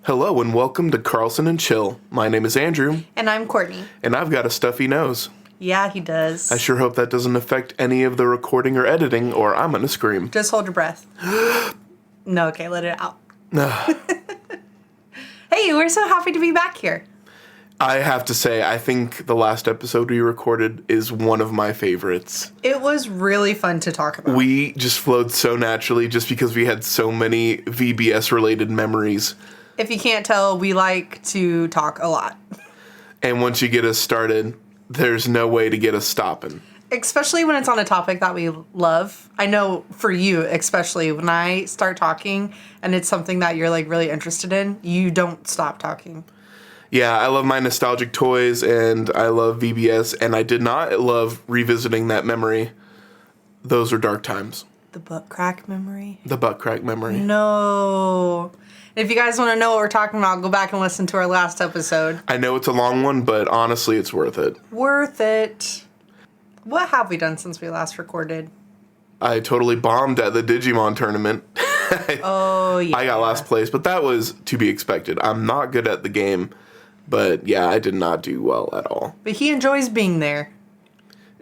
Hello and welcome to Carlson and Chill. My name is Andrew. And I'm Courtney. And I've got a stuffy nose. Yeah, he does. I sure hope that doesn't affect any of the recording or editing, or I'm going to scream. Just hold your breath. No, okay, let it out. Hey, we're so happy to be back here. I have to say, I think the last episode we recorded is one of my favorites. It was really fun to talk about. We just flowed so naturally just because we had so many VBS-related memories. If you can't tell, we like to talk a lot. And once you get us started, there's no way to get us stopping. Especially when it's on a topic that we love. I know for you, especially when I start talking and it's something that you're like really interested in, you don't stop talking. Yeah, I love my nostalgic toys and I love VBS, and I did not love revisiting that memory. Those are dark times. The butt crack memory? The butt crack memory. No. If you guys want to know what we're talking about, go back and listen to our last episode. I know it's a long one, but honestly, it's worth it. Worth it. What have we done since we last recorded? I totally bombed at the Digimon tournament. Oh, yeah. I got last place, but that was to be expected. I'm not good at the game, but yeah, I did not do well at all. But he enjoys being there.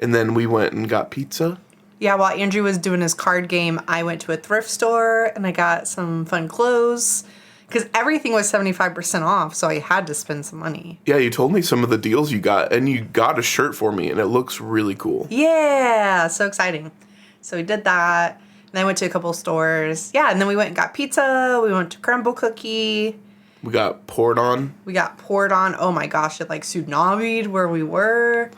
And then we went and got pizza. Yeah, while Andrew was doing his card game, I went to a thrift store and I got some fun clothes. Because everything was 75% off, so I had to spend some money. Yeah, you told me some of the deals you got, and you got a shirt for me, and it looks really cool. Yeah, so exciting. So we did that, and then I went to a couple stores. Yeah, and then we went and got pizza. We went to Crumble Cookie. We got poured on. Oh my gosh, it like tsunami'd where we were.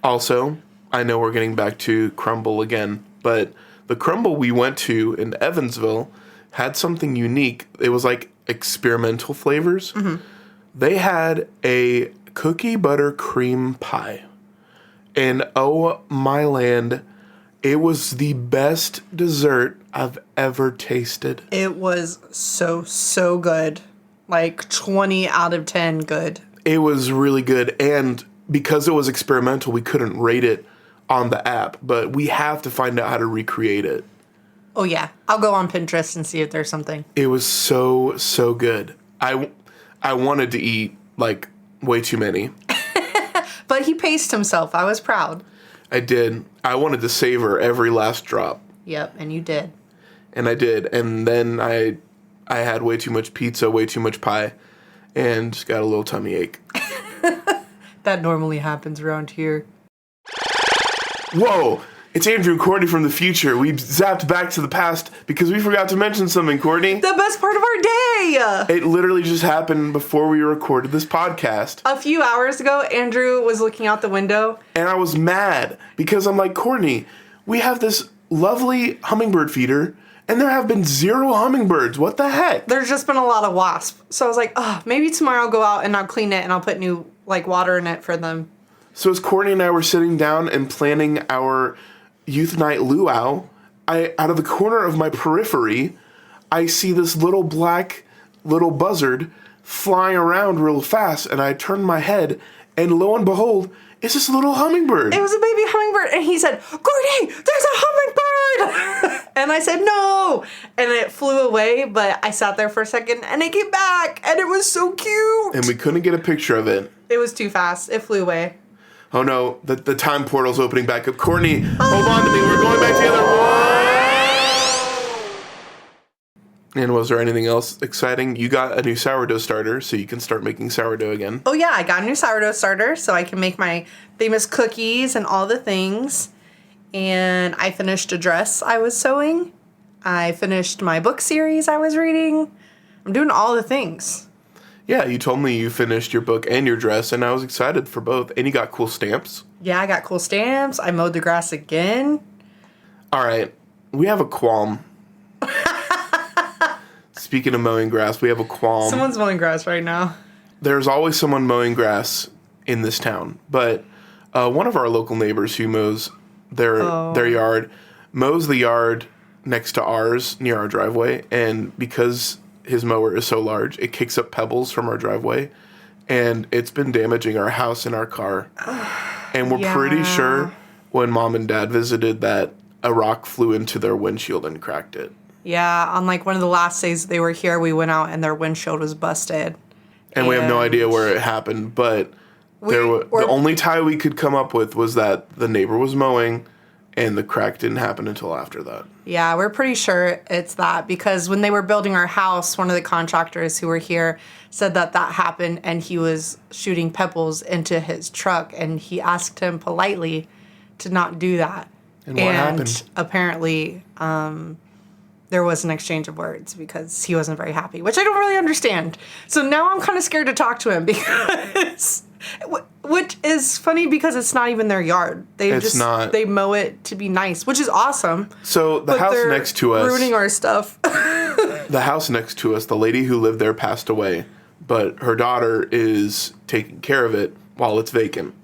Also, I know we're getting back to Crumble again, but the Crumble we went to in Evansville had something unique. It was like experimental flavors. Mm-hmm. They had a cookie butter cream pie. And oh my land, it was the best dessert I've ever tasted. It was so good. Like 20 out of 10 good. It was really good. And because it was experimental, we couldn't rate it on the app. But we have to find out how to recreate it. Oh, yeah. I'll go on Pinterest and see if there's something. It was so good. I wanted to eat, like, way too many. But he paced himself. I was proud. I did. I wanted to savor every last drop. Yep, and you did. And I did. And then I had way too much pizza, way too much pie, and just got a little tummy ache. That normally happens around here. Whoa! It's Andrew and Courtney from the future. We zapped back to the past because we forgot to mention something, Courtney. The best part of our day! It literally just happened before we recorded this podcast. A few hours ago, Andrew was looking out the window. And I was mad because I'm like, Courtney, we have this lovely hummingbird feeder, and there have been 0 hummingbirds. What the heck? There's just been a lot of wasps. So I was like, maybe tomorrow I'll go out and I'll clean it and I'll put new water in it for them. So as Courtney and I were sitting down and planning our youth night luau, out of the corner of my periphery, I see this little black buzzard flying around real fast, and I turn my head, and lo and behold, it's this little hummingbird. It was a baby hummingbird, and he said, Courtney, there's a hummingbird! And I said, no! And it flew away, but I sat there for a second, and it came back, and it was so cute! And we couldn't get a picture of it. It was too fast. It flew away. Oh no, the time portal's opening back up. Courtney, hold on to me. We're going back together. Whoa! And was there anything else exciting? You got a new sourdough starter, so you can start making sourdough again. Oh yeah, I got a new sourdough starter, so I can make my famous cookies and all the things. And I finished a dress I was sewing. I finished my book series I was reading. I'm doing all the things. Yeah, you told me you finished your book and your dress, and I was excited for both. And you got cool stamps. Yeah, I got cool stamps. I mowed the grass again. All right, we have a qualm. Speaking of mowing grass, we have a qualm. Someone's mowing grass right now. There's always someone mowing grass in this town, but one of our local neighbors who mows their yard mows the yard next to ours near our driveway, and because his mower is so large, it kicks up pebbles from our driveway, and it's been damaging our house and our car. And we're pretty sure when Mom and Dad visited that a rock flew into their windshield and cracked it. Yeah, on like one of the last days they were here, we went out and their windshield was busted. And we have no idea where it happened, but the only tie we could come up with was that the neighbor was mowing and the crack didn't happen until after that. Yeah, we're pretty sure it's that because when they were building our house, one of the contractors who were here said that happened and he was shooting pebbles into his truck and he asked him politely to not do that. And what happened? Apparently, there was an exchange of words because he wasn't very happy, which I don't really understand. So now I'm kind of scared to talk to him because, which is funny because it's not even their yard. They mow it to be nice, which is awesome. So the house next to us, ruining our stuff. The house next to us, the lady who lived there passed away, but her daughter is taking care of it while it's vacant.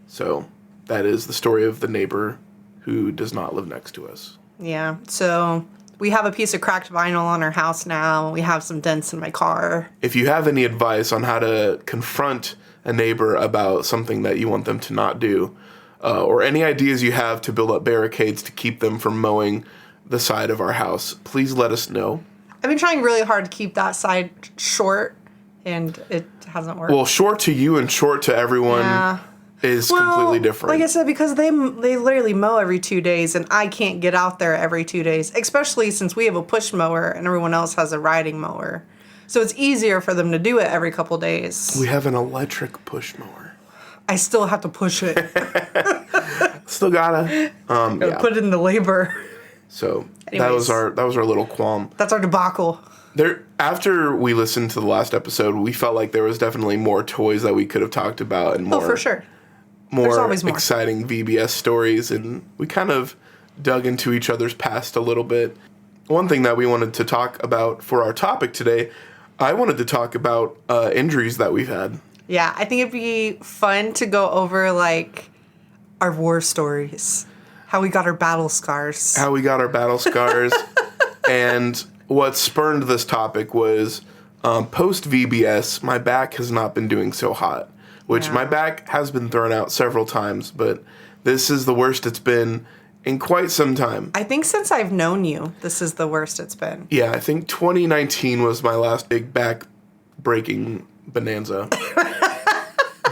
So that is the story of the neighbor who does not live next to us. Yeah. So we have a piece of cracked vinyl on our house now. We have some dents in my car. If you have any advice on how to confront a neighbor about something that you want them to not do, or any ideas you have to build up barricades to keep them from mowing the side of our house, please let us know. I've been trying really hard to keep that side short, and it hasn't worked. Well, short to you and short to everyone is completely different. Like I said, because they literally mow every 2 days, and I can't get out there every 2 days, especially since we have a push mower and everyone else has a riding mower. So it's easier for them to do it every couple days. We have an electric push mower. I still have to push it. Still gotta put in the labor. So anyways, that was our little qualm. That's our debacle. After we listened to the last episode, we felt like there was definitely more toys that we could have talked about and more. Oh, for sure. More exciting VBS stories, and we kind of dug into each other's past a little bit. One thing that we wanted to talk about for our topic today, I wanted to talk about injuries that we've had. Yeah, I think it'd be fun to go over like our war stories. How we got our battle scars. And what spurned this topic was post VBS, my back has not been doing so hot. My back has been thrown out several times, but this is the worst it's been in quite some time. I think since I've known you, this is the worst it's been. Yeah, I think 2019 was my last big back breaking bonanza.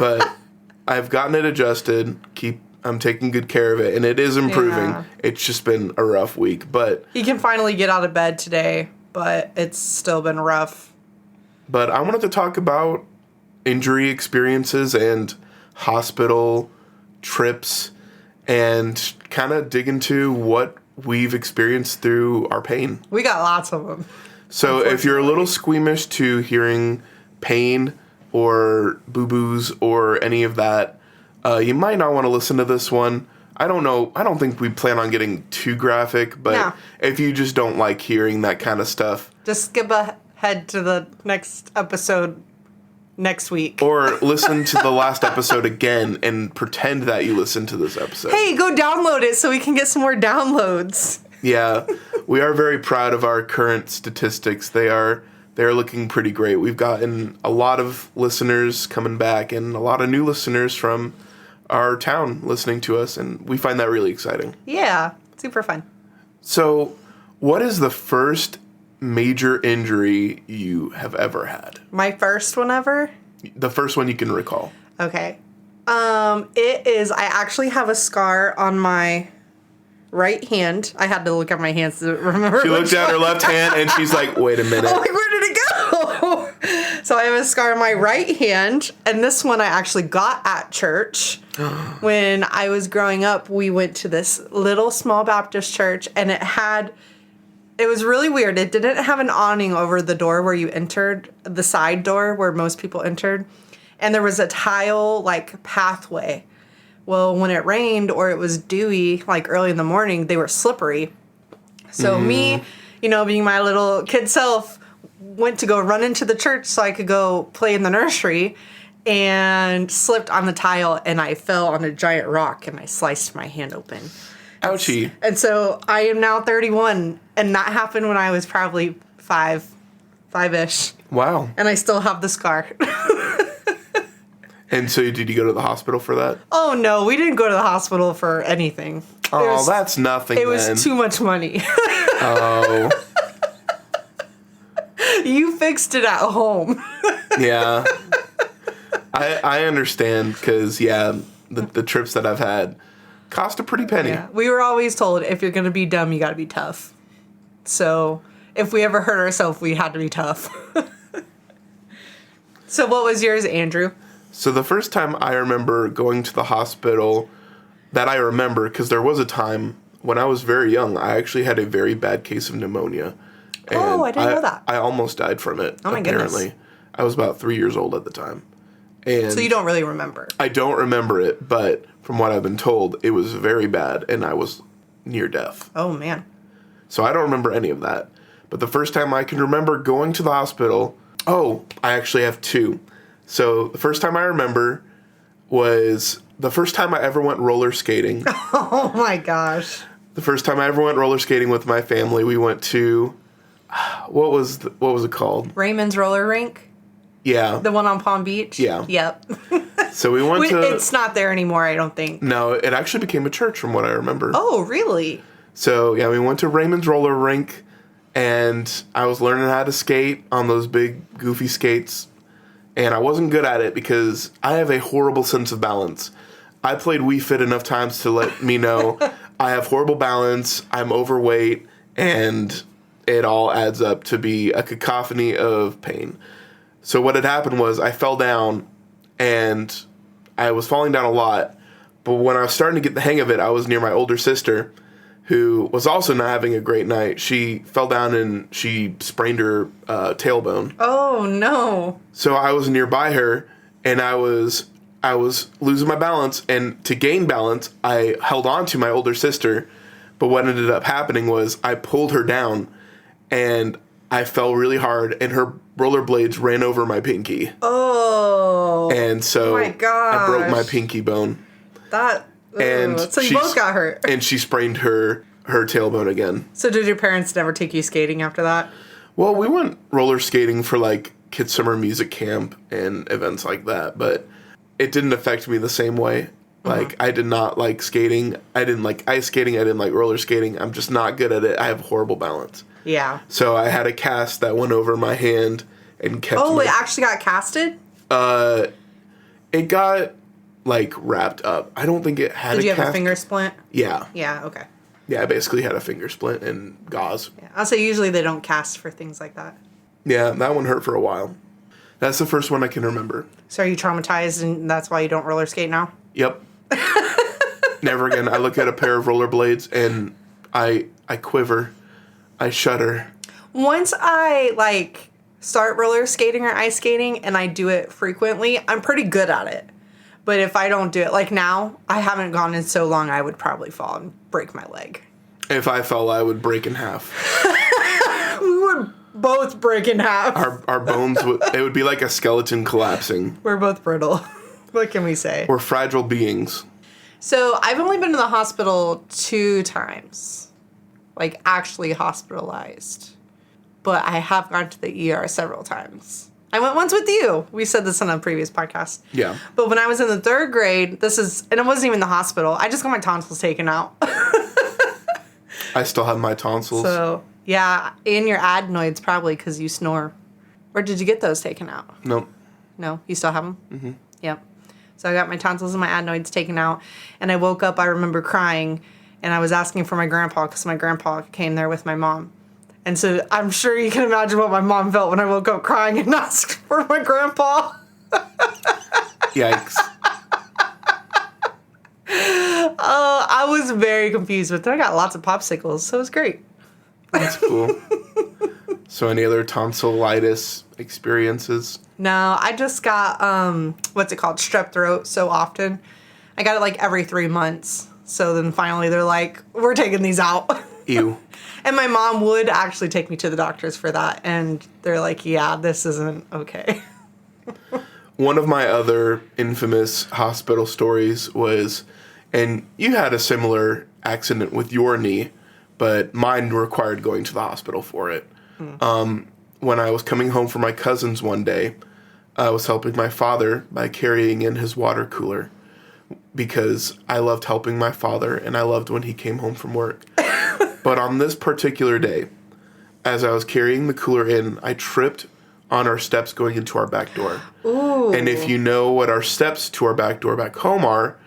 But I've gotten it adjusted. I'm taking good care of it, and it is improving. Yeah. It's just been a rough week, but he can finally get out of bed today, but it's still been rough. But I wanted to talk about injury experiences and hospital trips and kind of dig into what we've experienced through our pain. We got lots of them. So if you're a little squeamish to hearing pain or boo-boos or any of that, you might not want to listen to this one. I don't know. I don't think we plan on getting too graphic, but if you just don't like hearing that kind of stuff, just skip ahead to the next episode next week. Or listen to the last episode again and pretend that you listened to this episode. Hey, go download it so we can get some more downloads. Yeah, we are very proud of our current statistics. They're looking pretty great. We've gotten a lot of listeners coming back and a lot of new listeners from our town listening to us, and we find that really exciting. Yeah, super fun. So, what is the first major injury you have ever had? My first one ever? The first one you can recall. Okay. It is, I actually have a scar on my right hand. I had to look at my hands to remember. She looked at her left hand and she's like, wait a minute. I'm like, where did it go? So I have a scar on my right hand, and this one I actually got at church. When I was growing up, we went to this little small Baptist church, and it was really weird. It didn't have an awning over the door where you entered, the side door where most people entered, and there was a tile like pathway. Well, when it rained or it was dewy, like early in the morning, they were slippery. So me, being my little kid self, went to go run into the church so I could go play in the nursery, and slipped on the tile, and I fell on a giant rock, and I sliced my hand open. Ouchie. And so I am now 31, and that happened when I was probably five-ish. Wow. And I still have the scar. And so did you go to the hospital for that? Oh, no, we didn't go to the hospital for anything. Oh, that's nothing. It was too much money. Oh. You fixed it at home. Yeah. I understand because, the trips that I've had cost a pretty penny. Yeah. We were always told if you're going to be dumb, you got to be tough. So if we ever hurt ourselves, we had to be tough. So what was yours, Andrew? So the first time I remember going to the hospital that I remember, because there was a time when I was very young, I actually had a very bad case of pneumonia. And I didn't know that. I almost died from it, Oh my apparently. goodness. I was about 3 years old at the time. And So you don't really remember? I don't remember it, but from what I've been told, it was very bad, and I was near death. Oh, man. So I don't remember any of that. But the first time I can remember going to the hospital... Oh, I actually have two. So the first time I remember was the first time I ever went roller skating. Oh, my gosh. The first time I ever went roller skating with my family, we went to... What was it called? Raymond's roller rink? Yeah. The one on Palm Beach? Yeah. Yep. So we went to... It's not there anymore, I don't think. No, it actually became a church from what I remember. Oh, really? So, yeah, we went to Raymond's roller rink, and I was learning how to skate on those big, goofy skates. And I wasn't good at it because I have a horrible sense of balance. I played Wii Fit enough times to let me know I have horrible balance, I'm overweight, and it all adds up to be a cacophony of pain. So what had happened was I fell down, and I was falling down a lot. But when I was starting to get the hang of it, I was near my older sister, who was also not having a great night. She fell down and she sprained her tailbone. Oh, no. So I was nearby her, and I was losing my balance. And to gain balance, I held on to my older sister. But what ended up happening was I pulled her down, and I fell really hard, and her rollerblades ran over my pinky. Oh. And so my gosh. I broke my pinky bone. And so you both got hurt. And she sprained her tailbone again. So did your parents never take you skating after that? Well, we went roller skating for like kids' summer music camp and events like that, but it didn't affect me the same way. Like, I did not like skating. I didn't like ice skating. I didn't like roller skating. I'm just not good at it. I have horrible balance. Yeah. So I had a cast that went over my hand and kept it actually got casted? It got, like, wrapped up. I don't think it had Did you cast. have a finger splint? Yeah. Yeah, okay. Yeah, I basically had a finger splint and gauze. Yeah. I'll say usually they don't cast for things like that. Yeah, that one hurt for a while. That's the first one I can remember. So are you traumatized and that's why you don't roller skate now? Yep. Never again. I look at a pair of rollerblades and I quiver. I shudder. Once I, like, start roller skating or ice skating and I do it frequently, I'm pretty good at it. But if I don't do it, like now, I haven't gone in so long, I would probably fall and break my leg. If I fell, I would break in half. We would both break in half. Our bones it would be like a skeleton collapsing. We're both brittle. What can we say? We're fragile beings. So I've only been to the hospital 2 times. Like, actually hospitalized. But I have gone to the ER several times. I went once with you. We said this on a previous podcast. Yeah. But when I was in the 3rd grade, and it wasn't even the hospital. I just got my tonsils taken out. I still have my tonsils. So, yeah, and your adenoids probably because you snore. Or did you get those taken out? Nope. No? You still have them? Mm-hmm. Yep. So I got my tonsils and my adenoids taken out. And I woke up, I remember crying. And I was asking for my grandpa because my grandpa came there with my mom. And so I'm sure you can imagine what my mom felt when I woke up crying and asked for my grandpa. Yikes. I was very confused, but then I got lots of popsicles, so it was great. That's cool. So any other tonsillitis experiences? No, I just got, what's it called, strep throat so often. I got it like every 3 months. So then finally they're like, we're taking these out. Ew. And my mom would actually take me to the doctors for that. And they're like, yeah, this isn't okay. One of my other infamous hospital stories was, and you had a similar accident with your knee, but mine required going to the hospital for it. When I was coming home from my cousin's one day, I was helping my father by carrying in his water cooler because I loved helping my father and I loved when he came home from work. But on this particular day, as I was carrying the cooler in, I tripped on our steps going into our back door. Ooh. And if you know what our steps to our back door back home are,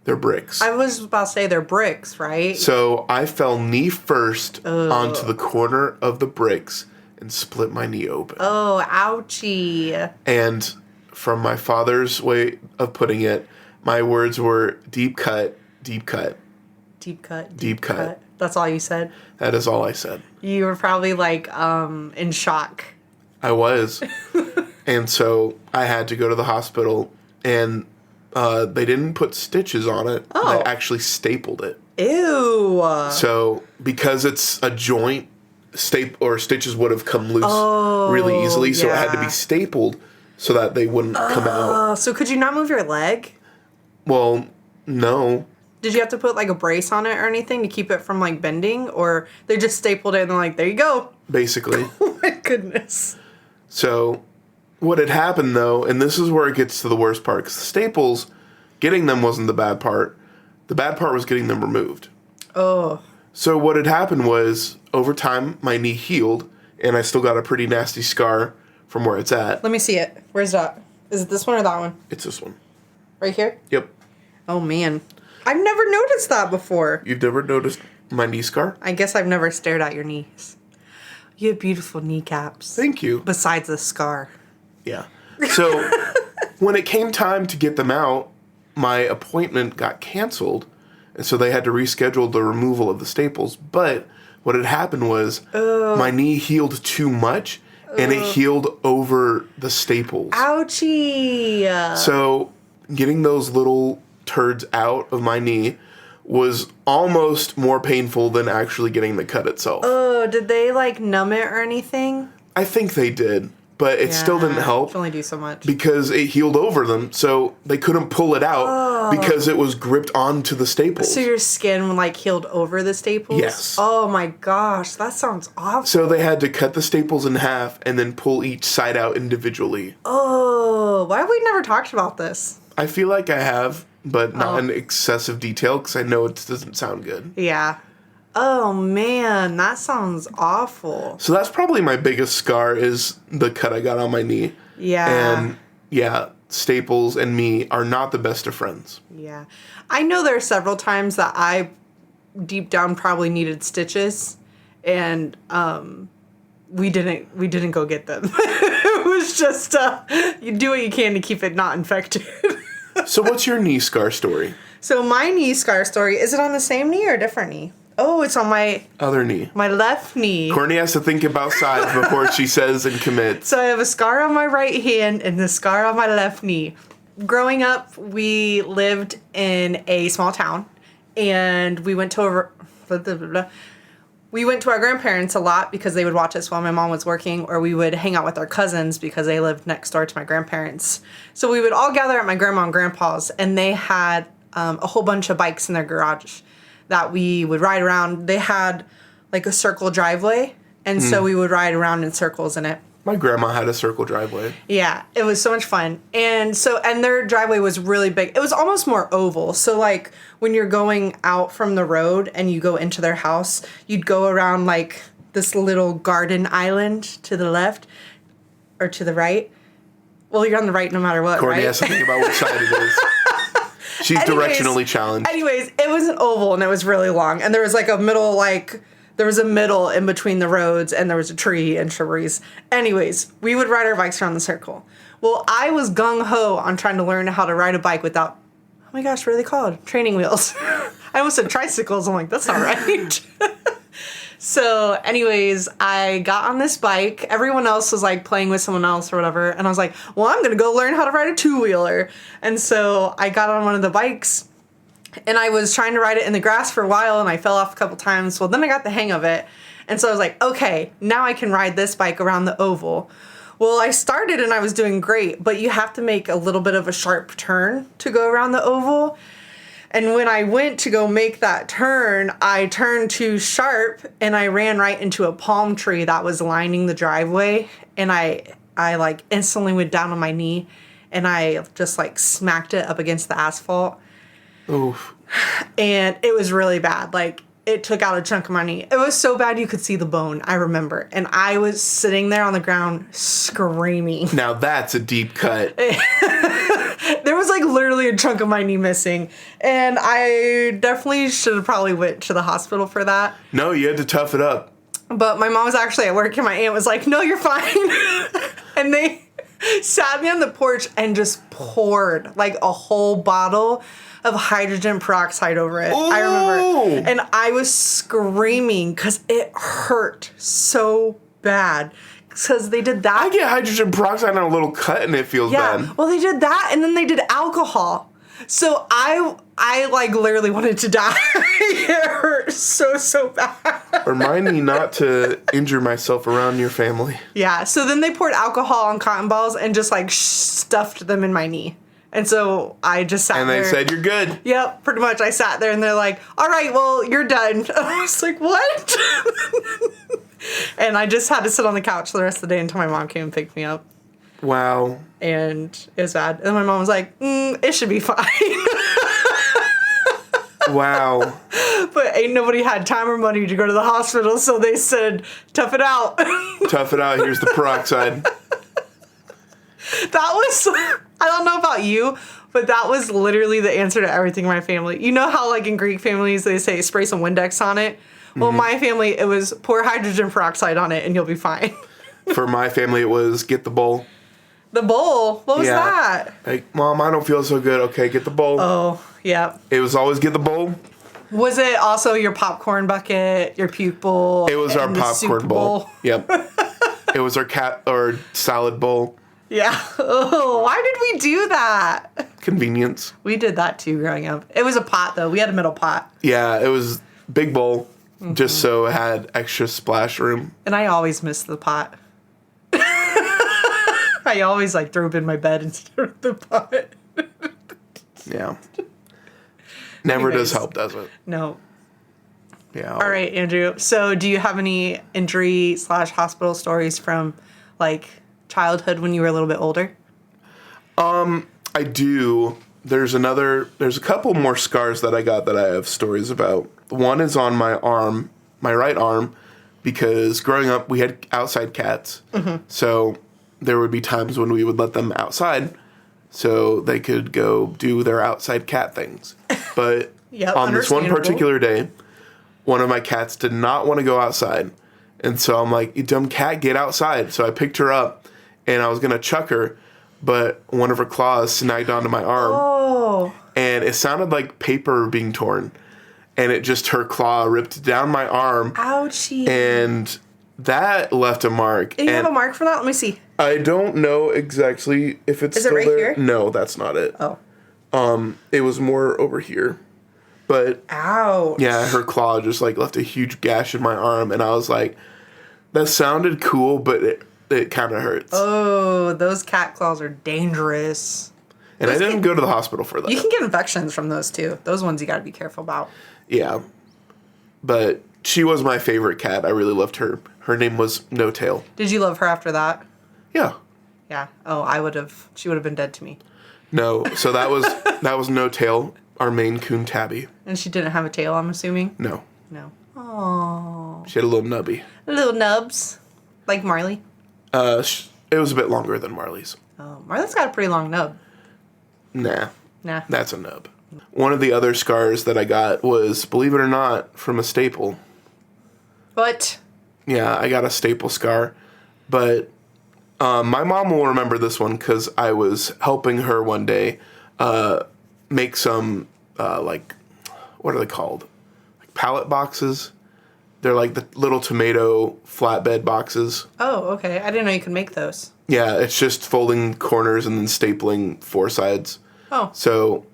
they're bricks. I was about to say they're bricks, right? So I fell knee first onto the corner of the bricks and split my knee open. Oh, ouchie. And from my father's way of putting it, my words were deep cut, deep cut. Deep cut. Deep cut. That's all you said? That is all I said. You were probably like in shock. I was. And so I had to go to the hospital, and they didn't put stitches on it. Oh. They actually stapled it. Ew. So because it's a joint, stitches would have come loose really easily. So it had to be stapled so that they wouldn't come out. So could you not move your leg? Well, no. Did you have to put like a brace on it or anything to keep it from like bending? Or they just stapled it and they're like, there you go. Basically. Oh my goodness. So what had happened though, and this is where it gets to the worst part, because the staples, getting them wasn't the bad part. The bad part was getting them removed. Oh. So what had happened was, over time, my knee healed, and I still got a pretty nasty scar from where it's at. Let me see it. Where's that? Is it this one or that one? It's this one. Right here? Yep. Oh man. I've never noticed that before. You've never noticed my knee scar? I guess I've never stared at your knees. You have beautiful kneecaps. Thank you. Besides the scar. Yeah. So when it came time to get them out, my appointment got canceled, and so they had to reschedule the removal of the staples. But what had happened was my knee healed too much, and it healed over the staples. Ouchie. So getting those little turds out of my knee was almost more painful than actually getting the cut itself. Oh, did they like numb it or anything? I think they did, but it still didn't help. Can only do so much. Because it healed over them, so they couldn't pull it out because it was gripped onto the staples. So your skin like healed over the staples? Yes. Oh my gosh, that sounds awful. So they had to cut the staples in half and then pull each side out individually. Oh, why have we never talked about this? I feel like I have, but not in excessive detail because I know it doesn't sound good. Yeah. Oh man, that sounds awful. So that's probably my biggest scar is the cut I got on my knee. Yeah. And yeah, staples and me are not the best of friends. Yeah. I know there are several times that I deep down probably needed stitches, and we didn't go get them. It was just you do what you can to keep it not infected. So what's your knee scar story? So my knee scar story, is it on the same knee or a different knee? Oh, it's on my other knee. My left knee. Courtney has to think about sides before she says and commits. So I have a scar on my right hand and the scar on my left knee. Growing up, we lived in a small town, and we went to our grandparents a lot because they would watch us while my mom was working, or we would hang out with our cousins because they lived next door to my grandparents. So we would all gather at my grandma and grandpa's, and they had a whole bunch of bikes in their garage that we would ride around. They had like a circle driveway, and so we would ride around in circles in it. My grandma had a circle driveway. Yeah, it was so much fun. And their driveway was really big. It was almost more oval. So like when you're going out from the road and you go into their house, you'd go around like this little garden island to the left or to the right. Well, you're on the right no matter what, Courtney right? has to think about which side it is. She's directionally challenged. Anyways, it was an oval and it was really long. And there was like a middle, there was a middle in between the roads, and there was a tree and shrubberies. Anyways, we would ride our bikes around the circle. Well, I was gung-ho on trying to learn how to ride a bike without, oh my gosh, what are they called? Training wheels. I almost said tricycles. I'm like, that's not right. So anyways, I got on this bike. Everyone else was like playing with someone else or whatever. And I was like, well, I'm going to go learn how to ride a two-wheeler. And so I got on one of the bikes, and I was trying to ride it in the grass for a while, and I fell off a couple times. Well, then I got the hang of it. And so I was like, okay, now I can ride this bike around the oval. Well, I started and I was doing great, but you have to make a little bit of a sharp turn to go around the oval. And when I went to go make that turn, I turned too sharp and I ran right into a palm tree that was lining the driveway. And I like instantly went down on my knee, and I just like smacked it up against the asphalt. Oof. And it was really bad. Like, it took out a chunk of my knee. It was so bad you could see the bone, I remember. And I was sitting there on the ground screaming. Now that's a deep cut. There was like literally a chunk of my knee missing. And I definitely should have probably went to the hospital for that. No, you had to tough it up. But my mom was actually at work and my aunt was like, no, you're fine. And they sat me on the porch and just poured like a whole bottle of hydrogen peroxide over it. Ooh. I remember. And I was screaming because it hurt so bad. Because they did that. I get hydrogen peroxide on a little cut and it feels bad. Well, they did that and then they did alcohol. So I like literally wanted to die. It hurt so bad. Remind me not to injure myself around your family. Yeah. So then they poured alcohol on cotton balls and just like stuffed them in my knee. And so I just sat there. And they said, you're good. Yep, pretty much. I sat there and they're like, all right, well, you're done. I was like, what? And I just had to sit on the couch the rest of the day until my mom came and picked me up. Wow. And it was bad. And my mom was like, it should be fine. Wow. But ain't nobody had time or money to go to the hospital, so they said, tough it out. Tough it out. Here's the peroxide. That was, I don't know about you, but that was literally the answer to everything in my family. You know how like in Greek families they say spray some Windex on it? Well, my family, it was pour hydrogen peroxide on it and you'll be fine. For my family, it was get the bowl. The bowl? What was that? Like, Mom, I don't feel so good. Okay, get the bowl. Oh, yeah. It was always get the bowl. Was it also your popcorn bucket, your puke bowl? It was our popcorn bowl. Yep. It was our cat or salad bowl. Yeah. Oh, why did we do that? Convenience. We did that too growing up. It was a pot though. We had a middle pot. Yeah, it was big bowl, just so it had extra splash room. And I always missed the pot. I always like threw it in my bed instead of the pot. Yeah. Never Anyways. does help, does it? No. Yeah. All right, Andrew. So do you have any injury / hospital stories from like childhood when you were a little bit older? I do. There's a couple more scars that I got that I have stories about. One is on my arm, my right arm, because growing up we had outside cats. So there would be times when we would let them outside so they could go do their outside cat things. But Yep, on this one understandable. particular day, one of my cats did not want to go outside. And so I'm like, you dumb cat, get outside. So I picked her up and I was going to chuck her, but one of her claws snagged onto my arm. Oh. And it sounded like paper being torn. And it just, her claw ripped down my arm. Ouchie. And that left a mark. Do you have And a mark for that? Let me see. I don't know exactly if it's Is it still right there. here? No, that's not it. Oh. It was more over here. But Ouch. yeah, her claw just like left a huge gash in my arm. And I was like, that sounded cool, but it kind of hurts. Oh, those cat claws are dangerous. And I didn't go to the hospital for that. You can get infections from those too. Those ones you got to be careful about. Yeah. But she was my favorite cat. I really loved her. Her name was No Tail. Did you love her after that? Yeah. Yeah. Oh, I would have. She would have been dead to me. No. So that was No Tail, our Maine Coon tabby. And she didn't have a tail, I'm assuming? No. No. Oh. She had a little nubby. Little nubs. Like Marley. It was a bit longer than Marley's. Oh, Marley's got a pretty long nub. Nah. Nah. That's a nub. One of the other scars that I got was, believe it or not, from a staple. What? Yeah, I got a staple scar. But my mom will remember this one because I was helping her one day make some, like, what are they called? Like pallet boxes. They're like the little tomato flatbed boxes. Oh, okay. I didn't know you could make those. Yeah, it's just folding corners and then stapling four sides. Oh. So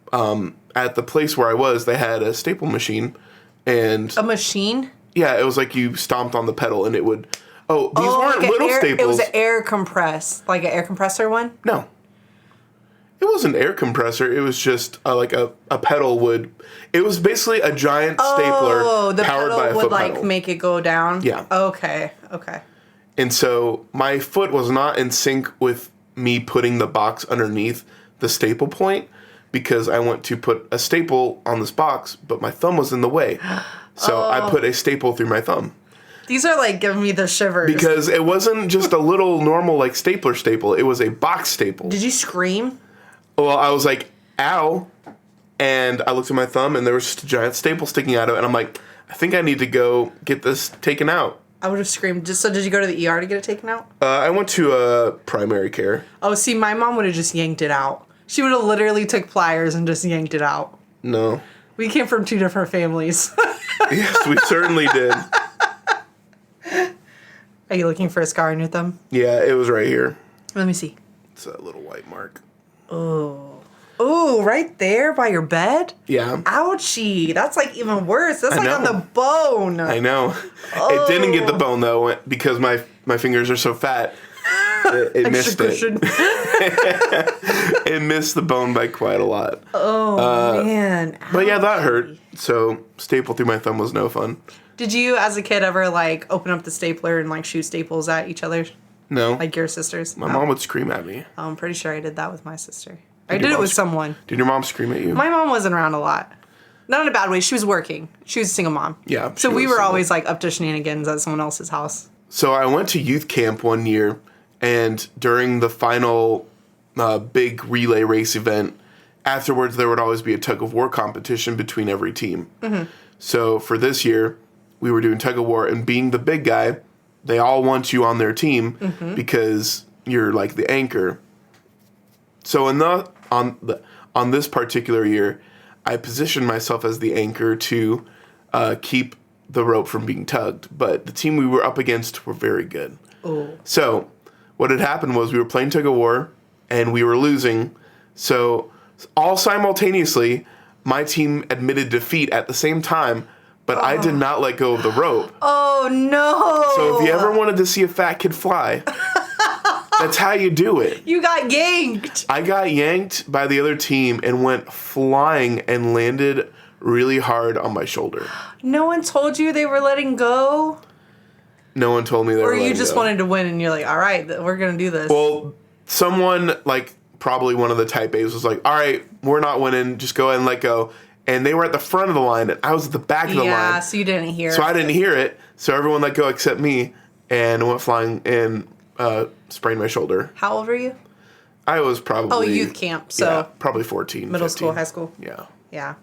at the place where I was, they had a staple machine. And A machine? yeah, it was like you stomped on the pedal and it would... Oh, these weren't like little staples. It was an air compress. Like an air compressor one? No. It wasn't an air compressor. It was just like a pedal would... It was basically a giant stapler the powered pedal by a would foot like pedal. make it go down? Yeah. Okay. And so my foot was not in sync with me putting the box underneath the staple point because I went to put a staple on this box, but my thumb was in the way. So I put a staple through my thumb. These are like giving me the shivers. Because it wasn't just a little normal like stapler staple. It was a box staple. Did you scream? Well, I was like, ow. And I looked at my thumb and there was just a giant staple sticking out of it. And I'm like, I think I need to go get this taken out. I would have screamed. So did you go to the ER to get it taken out? I went to primary care. Oh, see, my mom would have just yanked it out. She would have literally took pliers and just yanked it out. No. We came from 2 different families. Yes, we certainly did. Are you looking for a scar on your thumb? Yeah, it was right here. Let me see. It's a little white mark. Oh, right there by your bed? Yeah. Ouchie. That's like even worse. That's I like know. on the bone. I know. It didn't get the bone, though, because my fingers are so fat. It missed it. It missed the bone by quite a lot. Oh, man. But yeah, that hurt. So staple through my thumb was no fun. Did you, as a kid, ever, like, open up the stapler and, like, shoot staples at each other? No. Like your sisters? My mom would scream at me. I'm pretty sure I did that with my sister. I did it with someone. Did your mom scream at you? My mom wasn't around a lot. Not in a bad way. She was working. She was a single mom. Yeah. So we were always, like, up to shenanigans at someone else's house. So I went to youth camp one year, and during the final big relay race event, afterwards there would always be a tug of war competition between every team. Mm-hmm. So for this year, we were doing tug of war, and being the big guy, they all want you on their team because you're like the anchor. So on this particular year, I positioned myself as the anchor to keep the rope from being tugged, but the team we were up against were very good. Oh. So what had happened was we were playing tug of war, and we were losing. So all simultaneously, my team admitted defeat at the same time, but I did not let go of the rope. Oh, no. So if you ever wanted to see a fat kid fly, that's how you do it. You got yanked. I got yanked by the other team and went flying and landed really hard on my shoulder. No one told you they were letting go? No one told me they were letting go. Or you just wanted to win and you're like, all right, we're going to do this. Well, someone, like probably one of the Type A's was like, all right, we're not winning, just go ahead and let go. And they were at the front of the line, and I was at the back of the line. Yeah, so you didn't hear it. So I didn't hear it, so everyone let go except me, and went flying and sprained my shoulder. How old were you? I was probably... Oh, youth camp, so... Yeah, probably 14, Middle 15. school, high school? Yeah. Yeah.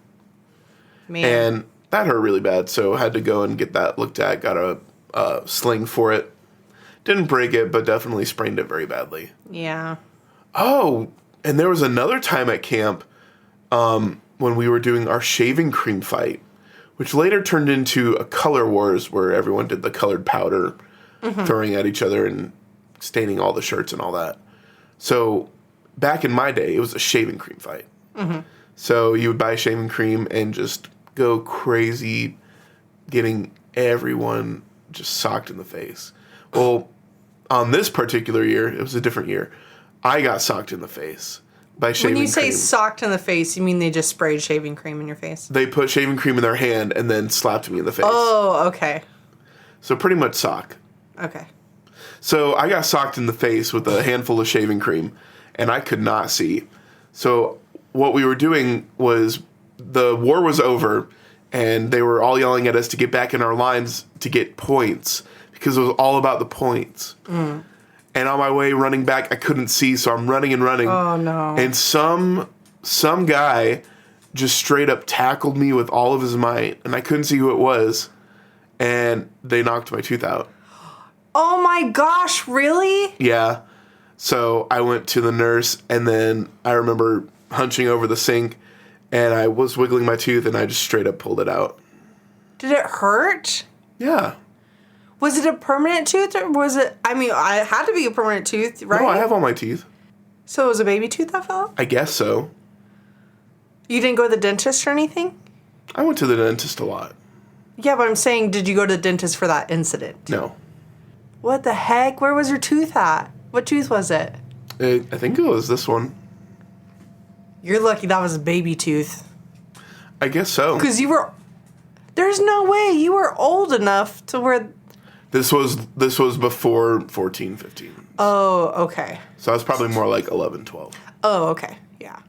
Man. And that hurt really bad, so I had to go and get that looked at, got a sling for it. Didn't break it, but definitely sprained it very badly. Yeah. Oh, and there was another time at camp when we were doing our shaving cream fight, which later turned into a color wars where everyone did the colored powder, throwing at each other and staining all the shirts and all that. So back in my day, it was a shaving cream fight. Mm-hmm. So you would buy shaving cream and just go crazy, getting everyone just socked in the face. Well, on this particular year, it was a different year, I got socked in the face by shaving cream. When you say socked in the face, you mean they just sprayed shaving cream in your face? They put shaving cream in their hand and then slapped me in the face. Oh, okay. So pretty much sock. Okay. So I got socked in the face with a handful of shaving cream, and I could not see. So what we were doing was the war was over, and they were all yelling at us to get back in our lines to get points because it was all about the points. Mm. And on my way running back, I couldn't see, so I'm running and running. Oh, no. And some guy just straight up tackled me with all of his might, and I couldn't see who it was, and they knocked my tooth out. Oh, my gosh, really? Yeah. So I went to the nurse, and then I remember hunching over the sink, and I was wiggling my tooth, and I just straight up pulled it out. Did it hurt? Yeah. Was it a permanent tooth, or was it... I mean, it had to be a permanent tooth, right? No, I have all my teeth. So it was a baby tooth that fell out? I guess so. You didn't go to the dentist or anything? I went to the dentist a lot. Yeah, but I'm saying, did you go to the dentist for that incident? No. What the heck? Where was your tooth at? What tooth was it? I think it was this one. You're lucky that was a baby tooth. I guess so. Because you were... There's no way. You were old enough to where... This was before 14, 15. Oh, okay. So I was probably more like 11, 12. Oh, okay. Yeah.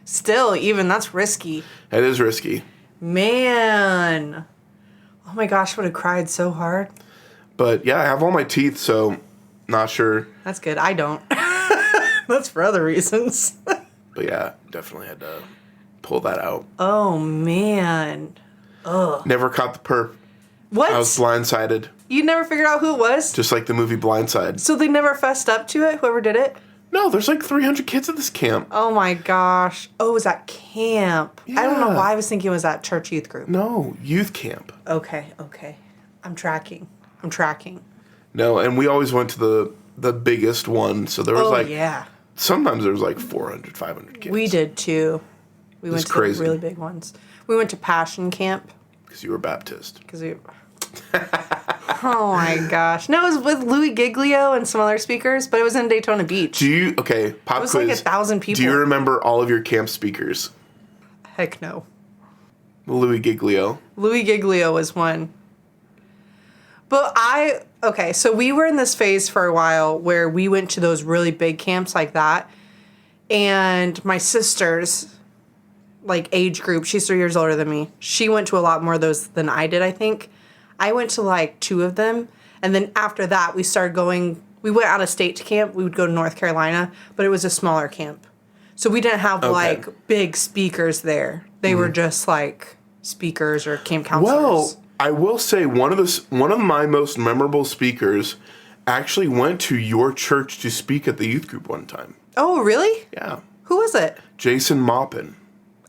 Still, even, that's risky. It is risky. Man. Oh my gosh, I would have cried so hard. But yeah, I have all my teeth, so not sure. That's good. I don't. That's for other reasons. But yeah, definitely had to pull that out. Oh, man. Ugh. Never caught the perp. What? I was blindsided. You never figured out who it was? Just like the movie Blindside. So they never fessed up to it, whoever did it? No, there's like 300 kids at this camp. Oh my gosh. Oh, it was at camp. Yeah. I don't know why I was thinking it was at church youth group. No, youth camp. Okay. I'm tracking. No, and we always went to the biggest one. So there was yeah. Sometimes there was like 400, 500 kids. We did too. We went to crazy. the really big ones. We went to Passion Camp. Because you were Baptist. Oh my gosh. No, it was with Louis Giglio and some other speakers, but it was in Daytona Beach. Pop it was quiz. like 1,000 people. Do you remember all of your camp speakers? Heck no. Louis Giglio. Louis Giglio was one. But so we were in this phase for a while where we went to those really big camps like that. And my sister's age group, she's 3 years older than me. She went to a lot more of those than I did, I think. I went to 2 of them. And then after that, we went out of state to camp. We would go to North Carolina, but it was a smaller camp. So we didn't have big speakers there. They were just speakers or camp counselors. Well, I will say one of my most memorable speakers actually went to your church to speak at the youth group one time. Oh, really? Yeah. Who was it? Jason Maupin.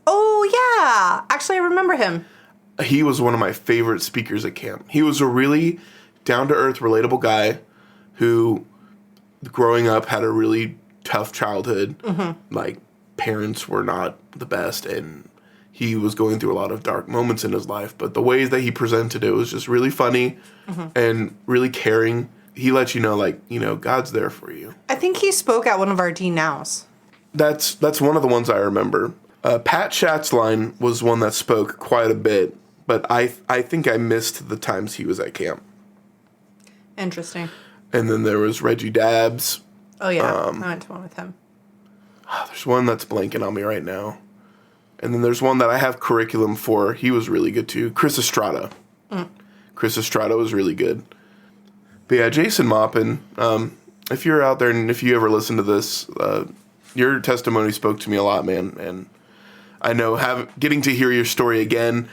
Oh, yeah. Actually, I remember him. He was one of my favorite speakers at camp. He was a really down-to-earth, relatable guy who, growing up, had a really tough childhood. Mm-hmm. Parents were not the best, and he was going through a lot of dark moments in his life. But the ways that he presented it was just really funny and really caring. He let you know, God's there for you. I think he spoke at one of our D Nows. That's one of the ones I remember. Pat Schatzline was one that spoke quite a bit, but I think I missed the times he was at camp. Interesting. And then there was Reggie Dabbs. Oh, yeah. I went to one with him. There's one that's blanking on me right now. And then there's one that I have curriculum for. He was really good, too. Chris Estrada. Chris Estrada was really good. But yeah, Jason Maupin, if you're out there and if you ever listen to this, your testimony spoke to me a lot, man. And I know getting to hear your story again,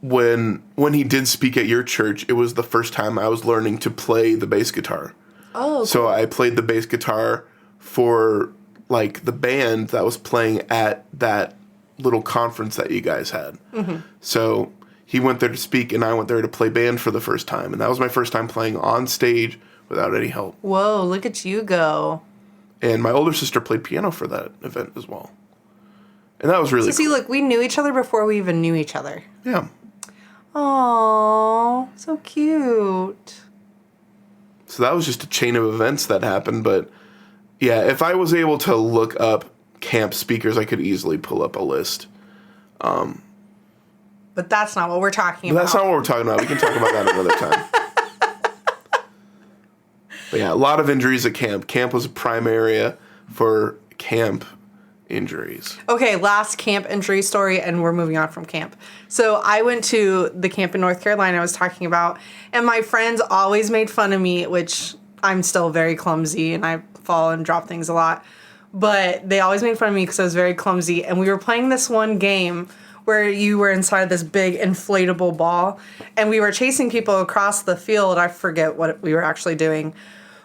when he did speak at your church, it was the first time I was learning to play the bass guitar. Oh, cool. So I played the bass guitar for the band that was playing at that little conference that you guys had. Mm-hmm. So he went there to speak, and I went there to play band for the first time, and that was my first time playing on stage without any help. Whoa, look at you go. And my older sister played piano for that event as well. And that was really cool. See, look, we knew each other before we even knew each other. Yeah. Aww, so cute. So that was just a chain of events that happened, but yeah, if I was able to look up camp speakers, I could easily pull up a list. But that's not what we're talking about. That's not what we're talking about. We can talk about that another time. But yeah, a lot of injuries at camp. Camp was a prime area for camp injuries. Okay, last camp injury story, and we're moving on from camp. So I went to the camp in North Carolina I was talking about, and my friends always made fun of me, which I'm still very clumsy, and I fall and drop things a lot. But they always made fun of me because I was very clumsy, and we were playing this one game where you were inside this big inflatable ball, and we were chasing people across the field. I forget what we were actually doing.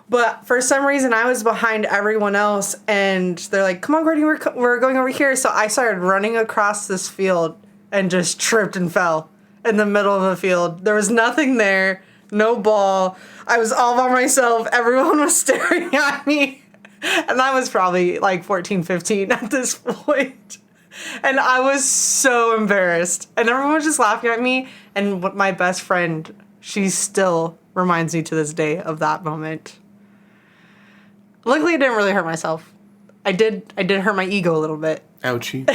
But for some reason, I was behind everyone else, and they're like, come on, Courtney, we're going over here. So I started running across this field and just tripped and fell in the middle of the field. There was nothing there, no ball. I was all by myself. Everyone was staring at me. And I was probably 14, 15 at this point. And I was so embarrassed. And everyone was just laughing at me. And my best friend, she still reminds me to this day of that moment. Luckily, I didn't really hurt myself. I did hurt my ego a little bit. Ouchie.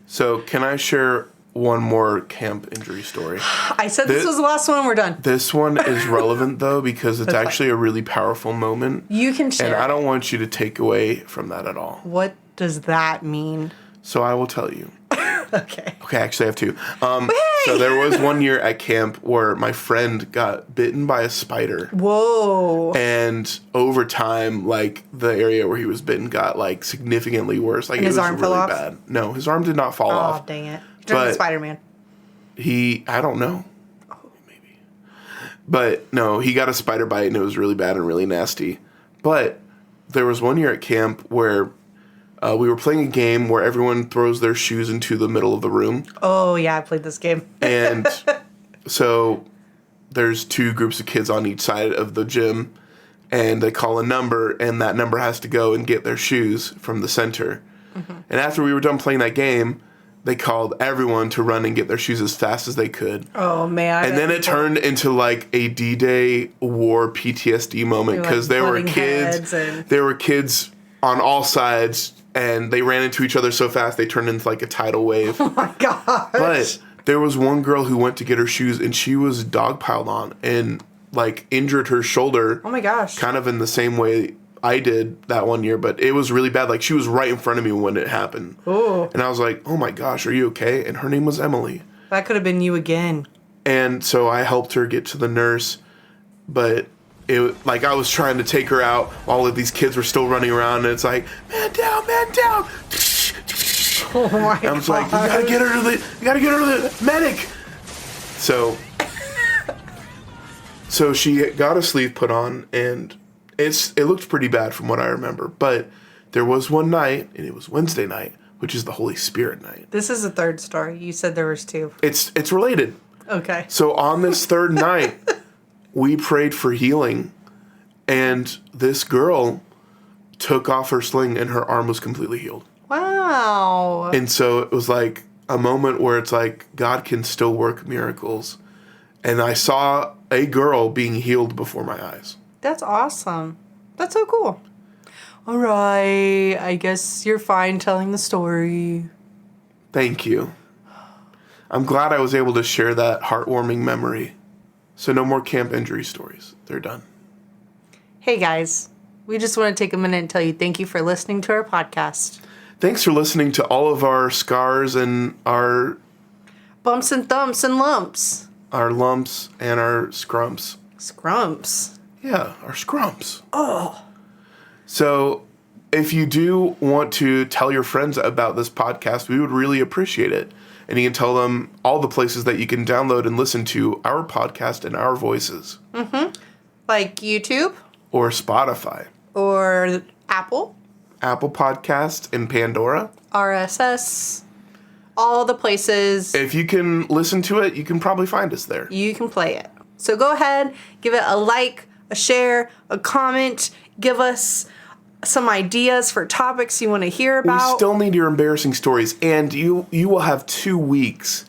So, can I share one more camp injury story? I said this was the last one and we're done. This one is relevant, though, because it's actually a really powerful moment. You can share. And I don't want you to take away from that at all. What does that mean? So, I will tell you. Okay. Okay, actually I have two. So there was one year at camp where my friend got bitten by a spider. Whoa. And over time, like, the area where he was bitten got, like, significantly worse. Like, And his arm fell off? bad. No, his arm did not fall off. Oh, dang it. He turned into Spider-Man. I don't know. Maybe. But, no, he got a spider bite, and it was really bad and really nasty. But there was one year at camp where we were playing a game where everyone throws their shoes into the middle of the room. Oh, yeah, I played this game. And so there's two groups of kids on each side of the gym, and they call a number, and that number has to go and get their shoes from the center. Mm-hmm. And after we were done playing that game, they called everyone to run and get their shoes as fast as they could. Oh, man. And then it turned into like a D-Day war PTSD moment because there were kids on all sides, and they ran into each other so fast they turned into like a tidal wave. Oh my gosh. But there was one girl who went to get her shoes, and she was dogpiled on and like injured her shoulder. Oh my gosh. Kind of in the same way I did that one year, but it was really bad. Like, she was right in front of me when it happened. Ooh. And I was like, oh my gosh, are you okay? And her name was Emily. That could have been you again. And so I helped her get to the nurse, but I was trying to take her out while these kids were still running around, and it's like, man down, man down. Oh my god. I was like, you gotta get her to the medic. So she got a sleeve put on, and it looked pretty bad from what I remember. But there was one night, and it was Wednesday night, which is the Holy Spirit night. This is the third story. You said there was two. It's related. Okay. So on this third night, we prayed for healing, and this girl took off her sling, and her arm was completely healed. Wow. And so it was like a moment where it's like God can still work miracles. And I saw a girl being healed before my eyes. That's awesome. That's so cool. All right. I guess you're fine telling the story. Thank you. I'm glad I was able to share that heartwarming memory. So no more camp injury stories. They're done. Hey guys, we just want to take a minute and tell you thank you for listening to our podcast. Thanks for listening to all of our scars and our bumps and thumps and lumps. Our lumps and our scrumps. Scrumps? Yeah, our scrumps. Oh. So if you do want to tell your friends about this podcast, we would really appreciate it. And you can tell them all the places that you can download and listen to our podcast and our voices. Mm-hmm. Like YouTube. Or Spotify. Or Apple. Apple Podcast and Pandora. RSS. All the places. If you can listen to it, you can probably find us there. You can play it. So go ahead, give it a like, a share, a comment. Give us some ideas for topics you want to hear about. We still need your embarrassing stories, and you will have 2 weeks.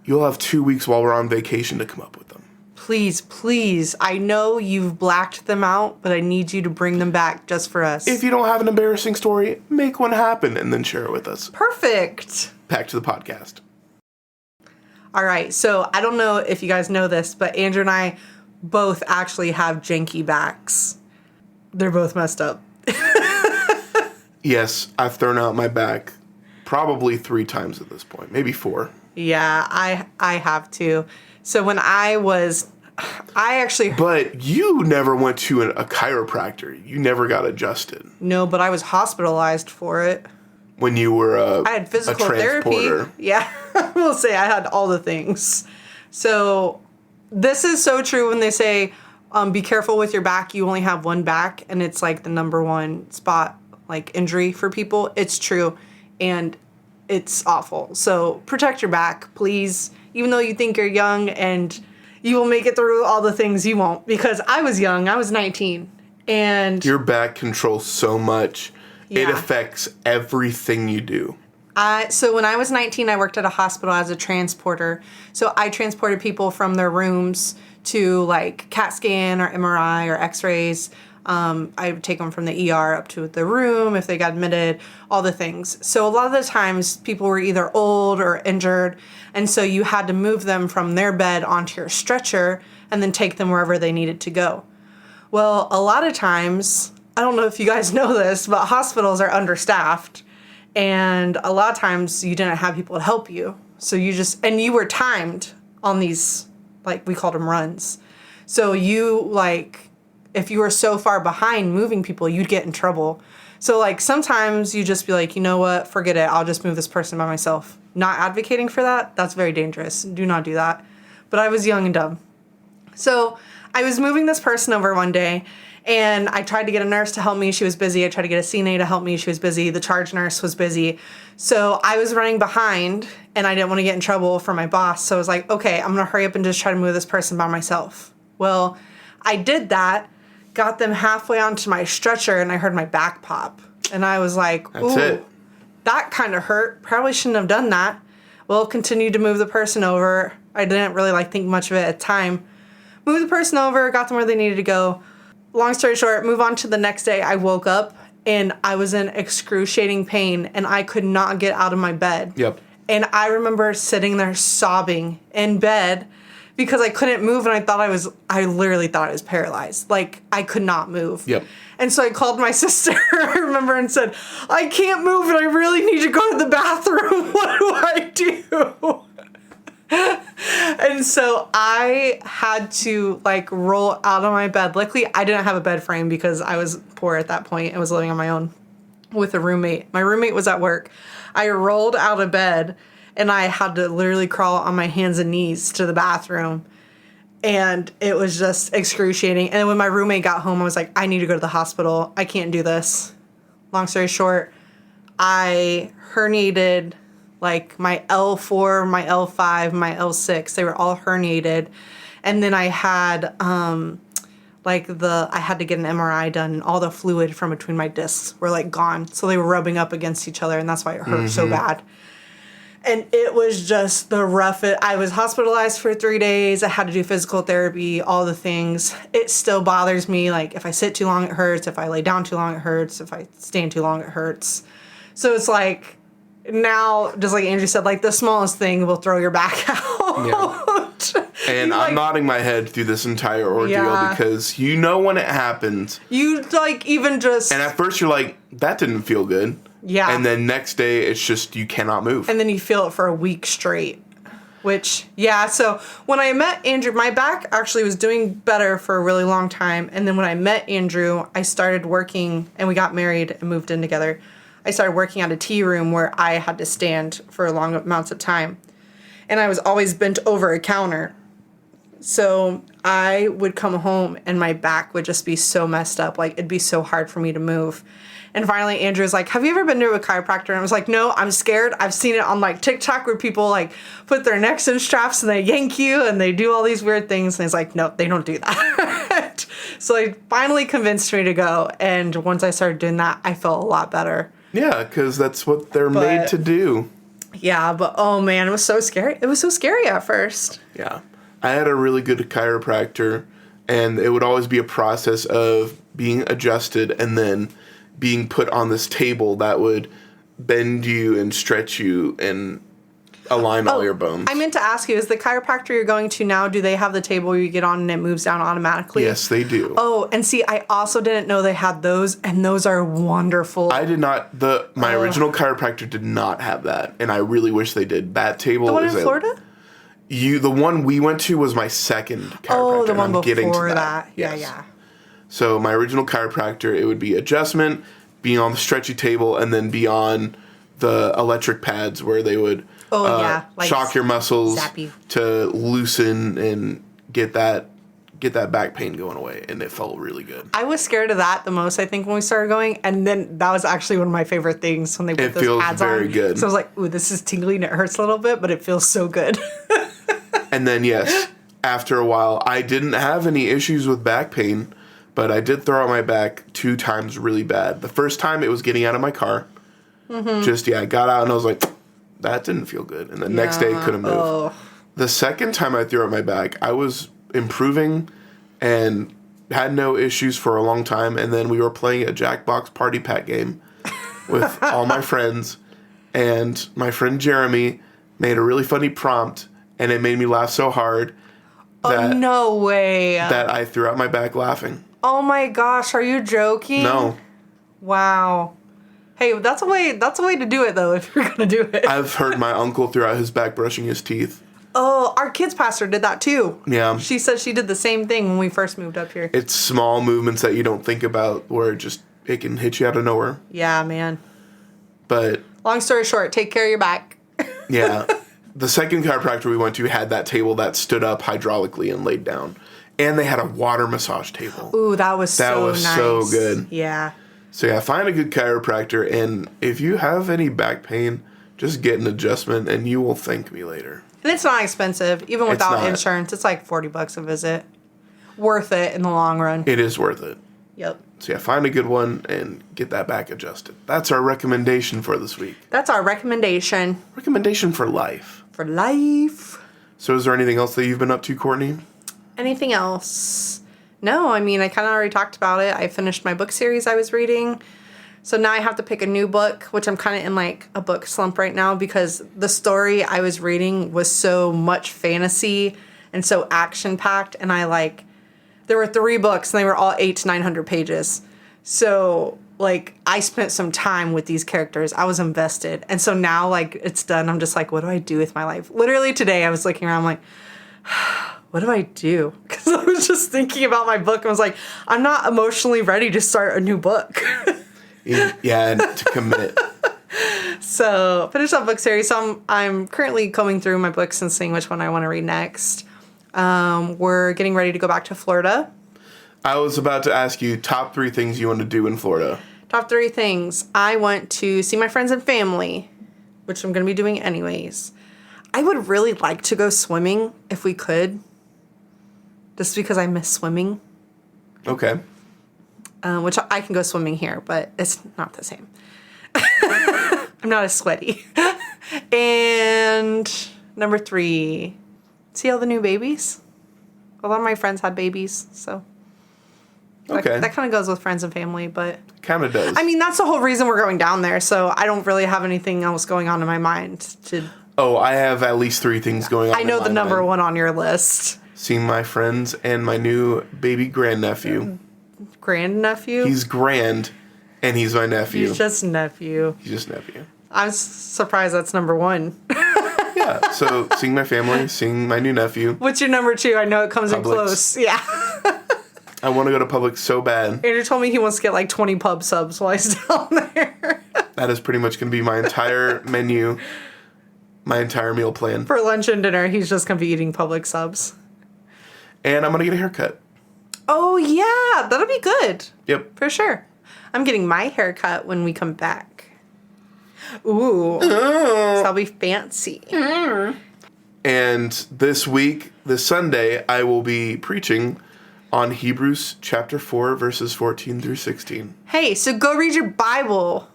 You'll have 2 weeks while we're on vacation to come up with them. Please, please. I know you've blacked them out, but I need you to bring them back just for us. If you don't have an embarrassing story, make one happen and then share it with us. Perfect. Back to the podcast. All right. So I don't know if you guys know this, but Andrew and I both actually have janky backs. They're both messed up. Yes, I've thrown out my back probably 3 times at this point, maybe 4. Yeah, I have too. So when I actually... But you never went to a chiropractor. You never got adjusted. No, but I was hospitalized for it. When you were I had physical therapy. Yeah, we'll say I had all the things. So this is so true when they say, be careful with your back. You only have one back, and it's like the number one spot, like injury for people. It's true, and it's awful. So protect your back, please. Even though you think you're young and you will make it through all the things, you won't. Because I was young. I was 19. And your back controls so much. Yeah. It affects everything you do. So when I was 19, I worked at a hospital as a transporter. So I transported people from their rooms to like CAT scan or MRI or x-rays. I would take them from the ER up to the room if they got admitted, all the things. So a lot of the times people were either old or injured, and so you had to move them from their bed onto your stretcher and then take them wherever they needed to go. Well, a lot of times, I don't know if you guys know this, but hospitals are understaffed, And a lot of times you didn't have people to help you. So and you were timed on these, like, we called them runs. So you, like, if you were so far behind moving people, you'd get in trouble. So, like, sometimes you just be like, you know what, forget it. I'll just move this person by myself. Not advocating for that. That's very dangerous. Do not do that. But I was young and dumb. So I was moving this person over one day, and I tried to get a nurse to help me. She was busy. I tried to get a CNA to help me. She was busy. The charge nurse was busy. So I was running behind, and I didn't want to get in trouble for my boss. So I was like, okay, I'm going to hurry up and just try to move this person by myself. Well, I did that, got them halfway onto my stretcher, and I heard my back pop. And I was like, ooh, that kind of hurt. Probably shouldn't have done that. Well, continued to move the person over. I didn't really think much of it at the time. Moved the person over, got them where they needed to go. Long story short, move on to the next day. I woke up and I was in excruciating pain and I could not get out of my bed. Yep. And I remember sitting there sobbing in bed because I couldn't move and I literally thought I was paralyzed. Like, I could not move. Yep. And so I called my sister, I remember, and said, I can't move and I really need to go to the bathroom. What do I do? And so I had to, roll out of my bed. Luckily, I didn't have a bed frame because I was poor at that point. I was living on my own with a roommate. My roommate was at work. I rolled out of bed, and I had to literally crawl on my hands and knees to the bathroom. And it was just excruciating. And then when my roommate got home, I was like, I need to go to the hospital. I can't do this. Long story short, I herniated my L4, my L5, my L6, they were all herniated. And then I had, I had to get an MRI done, and all the fluid from between my discs were, gone. So they were rubbing up against each other, and that's why it hurt so bad. And it was just the roughest. I was hospitalized for 3 days. I had to do physical therapy, all the things. It still bothers me. If I sit too long, it hurts. If I lay down too long, it hurts. If I stand too long, it hurts. So it's now, just like Andrew said, the smallest thing will throw your back out. Yeah. And I'm nodding my head through this entire ordeal because you know when it happens. You, even just... And at first you're like, that didn't feel good. Yeah. And then next day, it's just, you cannot move. And then you feel it for a week straight. Which, so when I met Andrew, my back actually was doing better for a really long time. And then when I met Andrew, I started working, and we got married and moved in together. I started working at a tea room where I had to stand for long amounts of time. And I was always bent over a counter. So I would come home and my back would just be so messed up. It'd be so hard for me to move. And finally, Andrew was like, have you ever been to a chiropractor? And I was like, no, I'm scared. I've seen it on TikTok where people put their necks in straps and they yank you and they do all these weird things. And he's like, no, they don't do that. So he finally convinced me to go. And once I started doing that, I felt a lot better. Yeah, because that's what they're made to do. Yeah, but oh man, it was so scary. It was so scary at first. Yeah. I had a really good chiropractor, and it would always be a process of being adjusted and then being put on this table that would bend you and stretch you and align all your bones. I meant to ask you, is the chiropractor you're going to now, do they have the table where you get on and it moves down automatically? Yes, they do. Oh, and see, I also didn't know they had those, and those are wonderful. I did not. My original chiropractor did not have that, and I really wish they did. That table. The one in Florida? The one we went to was my second chiropractor. Oh, the one before that. Yes. Yeah. So my original chiropractor, it would be adjustment, being on the stretchy table, and then be on the electric pads where they would shock your muscles to loosen and get that back pain going away, and it felt really good. I was scared of that the most, I think, when we started going, and then that was actually one of my favorite things when they put those pads on. It feels very good. So I was like, ooh, this is tingly and it hurts a little bit, but it feels so good. And then, yes, after a while, I didn't have any issues with back pain, but I did throw out my back 2 times really bad. The first time, it was getting out of my car. Mm-hmm. I got out and I was like, that didn't feel good. And the next day, couldn't move. Oh. The second time I threw out my back, I was improving and had no issues for a long time. And then we were playing a Jackbox Party Pack game with all my friends. And my friend Jeremy made a really funny prompt, and it made me laugh so hard that, no way, that I threw out my back laughing. Oh my gosh, are you joking? No. Wow. Hey, that's a way to do it, though, if you're going to do it. I've heard my uncle throughout his back brushing his teeth. Oh, our kids' pastor did that, too. Yeah. She said she did the same thing when we first moved up here. It's small movements that you don't think about where it can hit you out of nowhere. Yeah, man. But... long story short, take care of your back. Yeah. The second chiropractor we went to had that table that stood up hydraulically and laid down. And they had a water massage table. Ooh, that was so nice. That was so good. Yeah. So yeah, find a good chiropractor, and if you have any back pain, just get an adjustment, and you will thank me later. And it's not expensive, even without insurance. It's like $40 a visit. Worth it in the long run. It is worth it. Yep. So yeah, find a good one and get that back adjusted. That's our recommendation for this week. That's our recommendation. Recommendation for life. For life. So is there anything else that you've been up to, Courtney? Anything else? No, I mean, I kind of already talked about it. I finished my book series I was reading. So now I have to pick a new book, which I'm kind of in like a book slump right now because the story I was reading was so much fantasy and so action-packed. And there were 3 books and they were all 800 to 900 pages. So I spent some time with these characters. I was invested. And so now it's done. I'm just like, what do I do with my life? Literally today I was looking around like, what do I do? Because I was just thinking about my book and was like, I'm not emotionally ready to start a new book. Yeah, and to commit. So, finished that book series. So I'm currently combing through my books and seeing which one I want to read next. We're getting ready to go back to Florida. I was about to ask you top 3 things you want to do in Florida. Top 3 things. I want to see my friends and family, which I'm going to be doing anyways. I would really like to go swimming if we could. Just because I miss swimming. Okay. Which I can go swimming here, but it's not the same. I'm not as sweaty. And number 3, see all the new babies. A lot of my friends had babies, so okay. That kind of goes with friends and family, but kind of does. I mean, that's the whole reason we're going down there, so I don't really have anything else going on in my mind to. Oh, I have at least 3 things going on. I know the number 1 on your list. Seeing my friends and my new baby grandnephew. Grandnephew? He's grand, and he's my nephew. He's just nephew. He's just nephew. I'm surprised that's number 1. Yeah, so seeing my family, seeing my new nephew. What's your number 2? I know it comes Publix. in close. Yeah. I want to go to Publix so bad. Andrew told me he wants to get 20 pub subs while he's down there. That is pretty much going to be my entire menu, my entire meal plan. For lunch and dinner, he's just going to be eating Publix subs. And I'm going to get a haircut. Oh, yeah. That'll be good. Yep. For sure. I'm getting my haircut when we come back. Ooh. So I'll be fancy. And this Sunday, I will be preaching on Hebrews chapter 4, verses 14 through 16. Hey, so go read your Bible.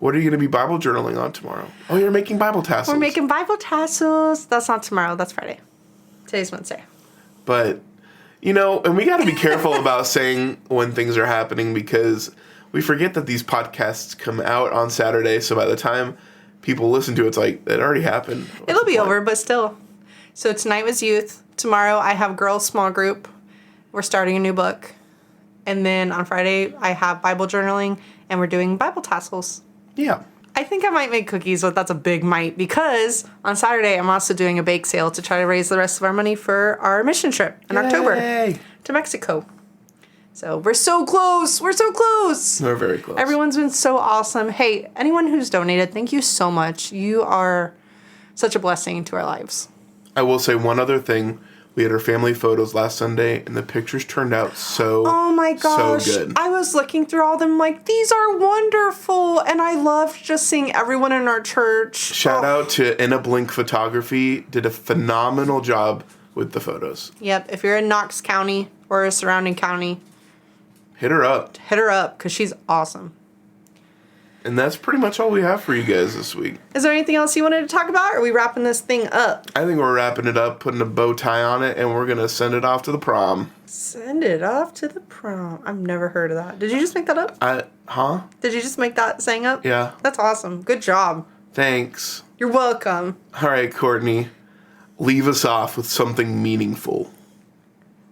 What are you going to be Bible journaling on tomorrow? Oh, you're making Bible tassels. We're making Bible tassels. That's not tomorrow. That's Friday. Today's Wednesday. But, and we got to be careful about saying when things are happening because we forget that these podcasts come out on Saturday. So by the time people listen to it, it's like, it already happened. It'll be over, but still. So tonight was youth. Tomorrow I have girls' small group. We're starting a new book. And then on Friday I have Bible journaling and we're doing Bible tassels. Yeah. I think I might make cookies, but that's a big might because on Saturday I'm also doing a bake sale to try to raise the rest of our money for our mission trip in October to Mexico. So we're so close. We're so close. We're very close. Everyone's been so awesome. Hey, anyone who's donated, thank you so much. You are such a blessing to our lives. I will say one other thing. We had our family photos last Sunday, and the pictures turned out so Oh my gosh. so good. I was looking through all them like, these are wonderful. And I loved just seeing everyone in our church. Shout out to Inna Blink Photography. Did a phenomenal job with the photos. Yep. If you're in Knox County or a surrounding county, hit her up. Hit her up because she's awesome. And that's pretty much all we have for you guys this week. Is there anything else you wanted to talk about? Or are we wrapping this thing up? I think we're wrapping it up, putting a bow tie on it, and we're going to send it off to the prom. Send it off to the prom. I've never heard of that. Did you just make that up? Huh? Did you just make that saying up? Yeah. That's awesome. Good job. Thanks. You're welcome. All right, Courtney. Leave us off with something meaningful.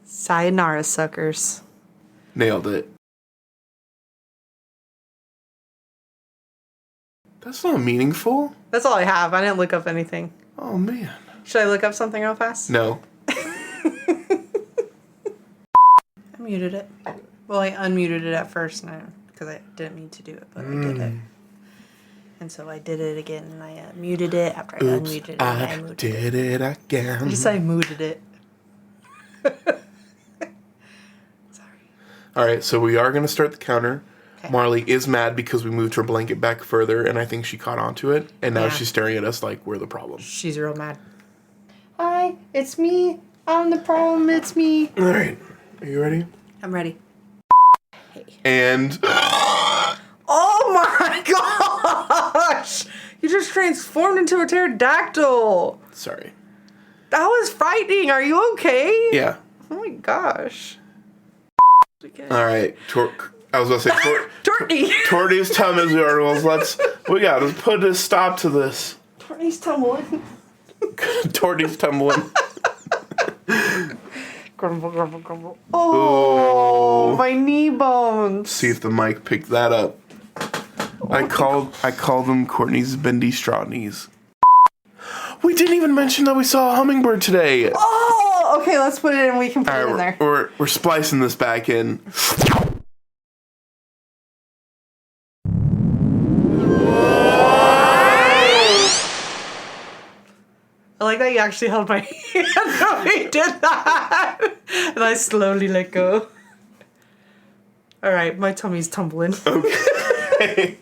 Sayonara, suckers. Nailed it. That's not meaningful. That's all I have. I didn't look up anything. Oh, man. Should I look up something real fast? No. I muted it. Well, I unmuted it at first because I didn't mean to do it, but I did it. And so I did it again, and I muted it after I unmuted it. I did it again. I just I muted it. Sorry. All right, so we are going to start the counter. Okay. Marley is mad because we moved her blanket back further, and I think she caught onto it. And now she's staring at us like we're the problem. She's real mad. Hi, it's me. I'm the problem. It's me. All right. Are you ready? I'm ready. Hey. And... Oh my gosh! You just transformed into a pterodactyl. Sorry. That was frightening. Are you okay? Yeah. Oh my gosh. All right. I was going to say... Courtney. Courtney's tummy rules. We got to put a stop to this. Courtney's tumbling. Courtney's tumbling. Grumble, grumble, grumble. Oh, my knee bones. See if the mic picked that up. I called them Courtney's bendy straw knees. We didn't even mention that we saw a hummingbird today. Oh, okay, let's put it in. We can put it in there. We're splicing this back in. I like that you actually held my hand when we did that. And I slowly let go. All right, my tummy's tumbling. Okay.